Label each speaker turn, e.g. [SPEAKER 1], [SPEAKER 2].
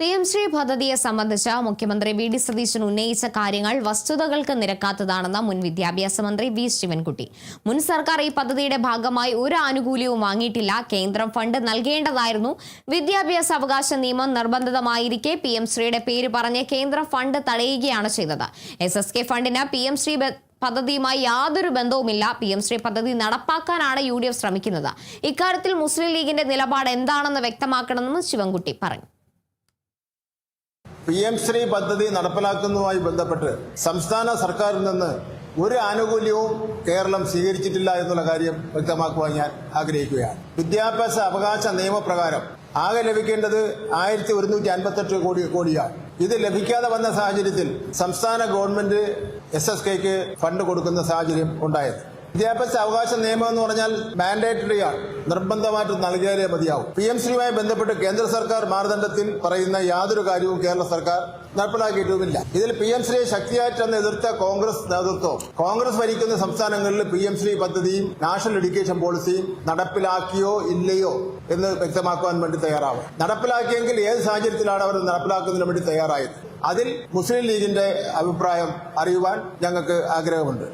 [SPEAKER 1] PM-ശ്രീ പദ്ധതിയെ സംബന്ധിച്ച് മുഖ്യമന്ത്രി വി.ഡി. സതീശൻ ഉന്നയിച്ച കാര്യങ്ങൾ വസ്തുതകൾക്ക് നിരക്കാത്തതാണെന്ന് മുൻ വിദ്യാഭ്യാസ മന്ത്രി വി. ശിവൻകുട്ടി. മുൻ സർക്കാർ ഈ പദ്ധതിയുടെ ഭാഗമായി ഒരു ആനുകൂല്യവും വാങ്ങിയിട്ടില്ല. കേന്ദ്രം ഫണ്ട് നൽകേണ്ടതായിരുന്നു. വിദ്യാഭ്യാസ അവകാശ നിയമം നിർബന്ധിതമായിരിക്കെ PM-ശ്രീയുടെ പേര് പറഞ്ഞ് കേന്ദ്രം ഫണ്ട് തടയുകയാണ് ചെയ്തത്. SSK ഫണ്ടിന് PM-ശ്രീ പദ്ധതിയുമായി യാതൊരു ബന്ധവുമില്ല. PM-ശ്രീ പദ്ധതി നടപ്പാക്കാനാണ് UDF ശ്രമിക്കുന്നത്. ഇക്കാര്യത്തിൽ മുസ്ലിം ലീഗിന്റെ നിലപാട് എന്താണെന്ന് വ്യക്തമാക്കണമെന്ന് ശിവൻകുട്ടി പറഞ്ഞു.
[SPEAKER 2] PM-ശ്രീ പദ്ധതി നടപ്പിലാക്കുന്നതുമായി ബന്ധപ്പെട്ട് സംസ്ഥാന സർക്കാരിൽ നിന്ന് ഒരു ആനുകൂല്യവും കേരളം സ്വീകരിച്ചിട്ടില്ല എന്നുള്ള കാര്യം വ്യക്തമാക്കുവാൻ ഞാൻ ആഗ്രഹിക്കുകയാണ്. വിദ്യാഭ്യാസ അവകാശ നിയമപ്രകാരം ആകെ ലഭിക്കേണ്ടത് 1158 കോടിയാണ്. ഇത് ലഭിക്കാതെ വന്ന സാഹചര്യത്തിൽ സംസ്ഥാന ഗവൺമെന്റ് SSKക്ക് ഫണ്ട് കൊടുക്കുന്ന സാഹചര്യം ഉണ്ടായത്. വിദ്യാഭ്യാസ അവകാശ നിയമം എന്ന് പറഞ്ഞാൽ മാൻഡേറ്ററി ആണ്, നിർബന്ധമായിട്ട് നൽകിയാലേ മതിയാവും. PM-ശ്രീയുമായി ബന്ധപ്പെട്ട് കേന്ദ്ര സർക്കാർ മാനദണ്ഡത്തിൽ പറയുന്ന യാതൊരു കാര്യവും കേരള സർക്കാർ നടപ്പിലാക്കിയിട്ടുമില്ല. ഇതിൽ PM-ശ്രീയെ ശക്തിയായിട്ടെന്ന് എതിർത്ത കോൺഗ്രസ് നേതൃത്വം കോൺഗ്രസ് ഭരിക്കുന്ന സംസ്ഥാനങ്ങളിൽ PM-ശ്രീ പദ്ധതിയും നാഷണൽ എഡ്യൂക്കേഷൻ പോളിസിയും നടപ്പിലാക്കിയോ ഇല്ലയോ എന്ന് വ്യക്തമാക്കുവാൻ വേണ്ടി തയ്യാറാവും. നടപ്പിലാക്കിയെങ്കിൽ ഏത് സാഹചര്യത്തിലാണ് അവർ നടപ്പിലാക്കുന്നതിന് വേണ്ടി തയ്യാറായത്? അതിൽ മുസ്ലിം ലീഗിന്റെ അഭിപ്രായം അറിയുവാൻ ഞങ്ങൾക്ക് ആഗ്രഹമുണ്ട്.